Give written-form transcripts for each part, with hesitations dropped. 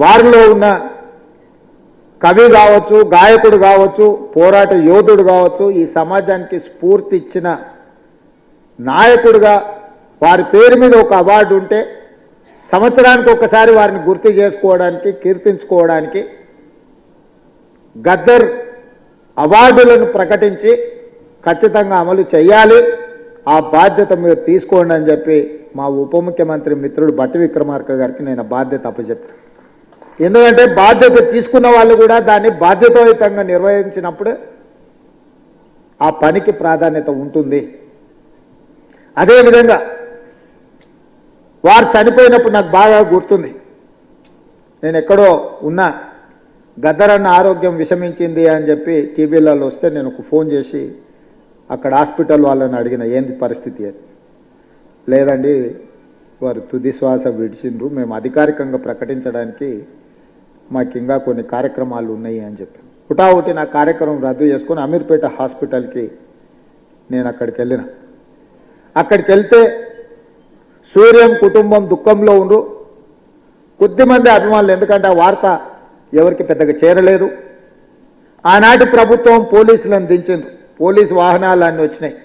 వారిలో ఉన్న కవి కావచ్చు, గాయకుడు కావచ్చు, పోరాట యోధుడు కావచ్చు, ఈ సమాజానికి స్ఫూర్తి ఇచ్చిన నాయకుడిగా వారి పేరు మీద ఒక అవార్డు ఉంటే సంవత్సరానికి ఒకసారి వారిని గుర్తు చేసుకోవడానికి, కీర్తించుకోవడానికి గద్దర్ అవార్డులను ప్రకటించి ఖచ్చితంగా అమలు చేయాలి, ఆ బాధ్యత మీరు తీసుకోండి అని చెప్పి మా ఉప ముఖ్యమంత్రి మిత్రుడు బట్టి విక్రమార్క గారికి నేను బాధ్యత అప్పచెప్తాను. ఎందుకంటే బాధ్యత తీసుకున్న వాళ్ళు కూడా దాన్ని బాధ్యతాయుతంగా నిర్వహించినప్పుడు ఆ పనికి ప్రాధాన్యత ఉంటుంది. అదేవిధంగా వారు చనిపోయినప్పుడు నాకు బాగా గుర్తుంది. నేను ఎక్కడో ఉన్నా, గద్దరన్న ఆరోగ్యం విషమించింది అని చెప్పి టీవీలలో వస్తే నేను ఒక ఫోన్ చేసి అక్కడ హాస్పిటల్ వాళ్ళని అడిగిన, ఏంది పరిస్థితి అని. లేదండి, వారు తుది శ్వాస విడిచిండ్రు, మేము అధికారికంగా ప్రకటించడానికి మాకు ఇంకా కొన్ని కార్యక్రమాలు ఉన్నాయి అని చెప్పి హుటాహుటి నా కార్యక్రమం రద్దు చేసుకొని అమీర్పేట హాస్పిటల్కి నేను అక్కడికి వెళ్ళిన. అక్కడికి వెళ్తే సూర్యం కుటుంబం దుఃఖంలో ఉండ్రు. కొద్దిమంది అభిమానులు, ఎందుకంటే ఆ వార్త ఎవరికి పెద్దగా చేరలేదు. ఆనాటి ప్రభుత్వం పోలీసులను దించిండ్రు, పోలీసు వాహనాలు అన్నీ వచ్చినాయి,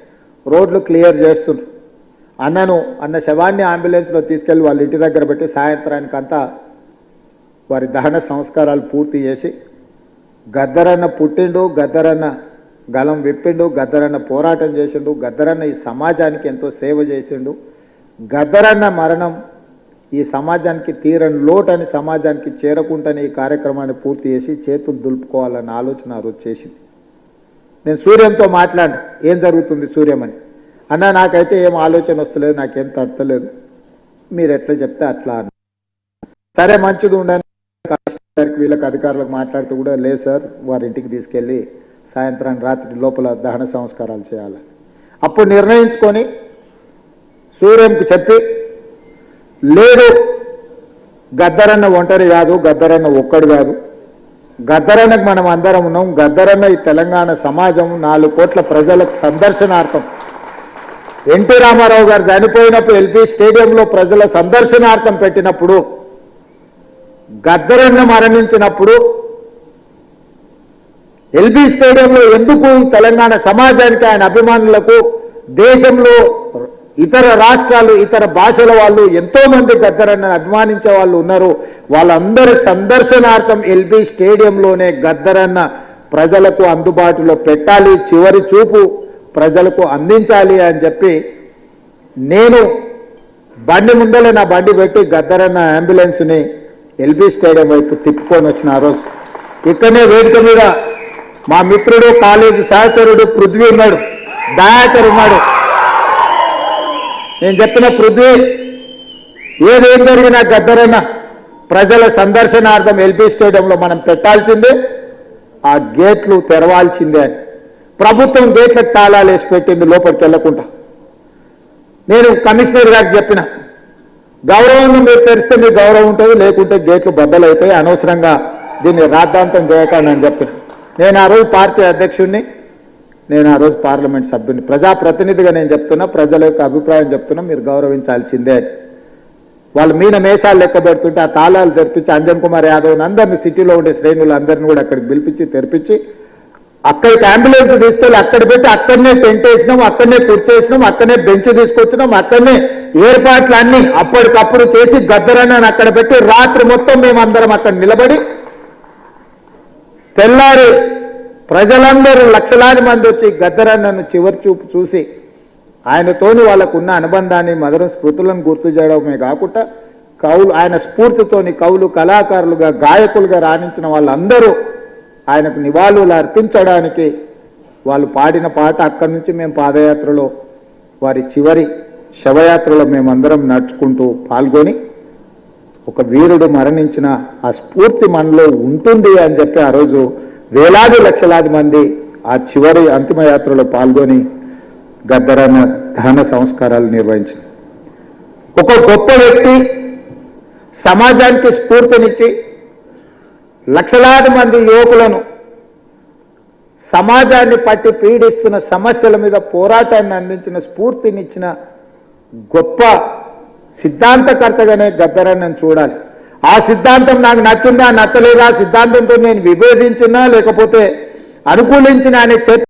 రోడ్లు క్లియర్ చేస్తుండ్రు. అన్న శవాన్ని అంబులెన్స్లో తీసుకెళ్ళి వాళ్ళ ఇంటి దగ్గర పెట్టి సాయంత్రానికంతా వారి దహన సంస్కారాలు పూర్తి చేసి, గద్దరన్న పుట్టిండు, గద్దరన్న గలం విప్పిండు, గద్దరన్న పోరాటం చేసిండు, గద్దరన్న ఈ సమాజానికి ఎంతో సేవ చేసిండు, గద్దరన్న మరణం ఈ సమాజానికి తీరని లోటని సమాజానికి చేరకుండానే ఈ కార్యక్రమాన్ని పూర్తి చేసి చేతులు దులుపుకోవాలన్న ఆలోచన ఆ రోజు చేసింది. నేను సూర్యంతో మాట్లాడినా, ఏం జరుగుతుంది సూర్యమని. అన్న నాకైతే ఏం ఆలోచన వస్తలేదు, నాకేం తడతలేదు, మీరు ఎట్లా చెప్తే అట్లా అన్న. సరే మంచిది ఉండని వీళ్ళకి అధికారులకు మాట్లాడుతూ కూడా, లేదు సార్ వారి ఇంటికి తీసుకెళ్ళి సాయంత్రం రాత్రి లోపల దహన సంస్కారాలు చేయాలి. అప్పుడు నిర్ణయించుకొని సూర్యంకి చెప్పి, లేదు గద్దరన్న ఒంటరి కాదు, గద్దరన్న ఒక్కడు కాదు, గద్దరన్నకు మనం అందరం ఉన్నాం, గద్దరన్న ఈ తెలంగాణ సమాజం 4 కోట్ల ప్రజలకు సందర్శనార్థం. ఎన్టీ రామారావు గారు చనిపోయినప్పుడు ఎల్బీ స్టేడియంలో ప్రజల సందర్శనార్థం పెట్టినప్పుడు, గద్దరన్న మరణించినప్పుడు ఎల్బీ స్టేడియంలో ఎందుకు తెలంగాణ సమాజానికి, ఆయన అభిమానులకు, దేశంలో ఇతర రాష్ట్రాలు, ఇతర భాషల వాళ్ళు ఎంతో మంది గద్దరన్న అభిమానించే వాళ్ళు ఉన్నారు, వాళ్ళందరి సందర్శనార్థం ఎల్బీ స్టేడియంలోనే గద్దరన్న ప్రజలకు అందుబాటులో పెట్టాలి, చివరి చూపు ప్రజలకు అందించాలి అని చెప్పి నేను బండి ముందలే నా బండి పెట్టి గద్దరన్న అంబులెన్స్ని ఎల్బీ స్టేడియం వైపు తిప్పుకొని వచ్చిన ఆ రోజు. ఇక్కడనే వేదిక మీద మా మిత్రుడు, కాలేజీ సహచరుడు పృథ్వీ ఉన్నాడు, దయాకర్ ఉన్నాడు. నేను చెప్పిన, పృథ్వీ ఏదేం జరిగినా గద్దరన్న ప్రజల సందర్శనార్థం ఎల్బీ స్టేడియంలో మనం పెట్టాల్సిందే, ఆ గేట్లు తెరవాల్సిందే అని. ప్రభుత్వం గేట్లకు తాళాలు వేసి పెట్టింది లోపలికి వెళ్లకుండా. నేను కమిషనర్ గారికి చెప్పిన, గౌరవంగా మీరు తెరిస్తే మీ గౌరవం ఉంటుంది, లేకుంటే గేట్లు బద్దలైతాయి, అనవసరంగా దీన్ని రాద్ధాంతం చేయకండి అని చెప్పిన. నేను ఆ రోజు పార్టీ అధ్యక్షుడిని, నేను ఆ రోజు పార్లమెంట్ సభ్యుని, ప్రజాప్రతినిధిగా నేను చెప్తున్నా, ప్రజల యొక్క అభిప్రాయం చెప్తున్నా, మీరు గౌరవించాల్సిందే. వాళ్ళు మీన మేషాలు లెక్క పెడుతుంటే ఆ తాళాలు తెరిపించి అంజన్ కుమార్ యాదవ్ అందరినీ, సిటీలో ఉండే శ్రేణులు అందరినీ కూడా అక్కడికి పిలిపించి తెరిపించి అక్కడికి అంబులెన్స్ తీసుకెళ్ళి అక్కడ పెట్టి అక్కడనే టెంట్ వేసినాం, అక్కడనే కూర్చేసినాం, అక్కడనే బెంచ్ తీసుకొచ్చినాం, అక్కడనే ఏర్పాట్లు అన్ని అప్పటికప్పుడు చేసి గద్దరన్నని అక్కడ పెట్టి రాత్రి మొత్తం మేమందరం అక్కడ నిలబడి, తెల్లారి ప్రజలందరూ లక్షలాది మంది వచ్చి గద్దరన్నను చివరి చూపు చూసి ఆయనతోని వాళ్ళకున్న అనుబంధాన్ని, మధుర స్మృతులను గుర్తు చేయడమే కాకుండా కవులు, ఆయన స్ఫూర్తితోని కవులు, కళాకారులుగా, గాయకులుగా రాణించిన వాళ్ళందరూ ఆయనకు నివాళులు అర్పించడానికి వాళ్ళు పాడిన పాట, అక్కడి నుంచి మేము పాదయాత్రలో వారి చివరి శవయాత్రలో మేమందరం నడుచుకుంటూ పాల్గొని, ఒక వీరుడు మరణించిన ఆ స్ఫూర్తి మనలో ఉంటుంది అని చెప్పి ఆ రోజు వేలాది లక్షలాది మంది ఆ చివరి అంతిమయాత్రలో పాల్గొని గద్దరన్న దహన సంస్కారాలు నిర్వహించారు. ఒక గొప్ప వ్యక్తి సమాజానికి స్ఫూర్తినిచ్చి లక్షలాది మంది యువకులను సమాజాన్ని పట్టి పీడిస్తున్న సమస్యల మీద పోరాటాన్ని అందించిన, స్ఫూర్తినిచ్చిన గొప్ప సిద్ధాంతకర్తగానే గద్దరన్నను చూడాలి. ఆ సిద్ధాంతం నాకు నచ్చిందా నచ్చలేదా, సిద్ధాంతంతో నేను విభేదించినా లేకపోతే అనుకూలించిన అనే చర్చ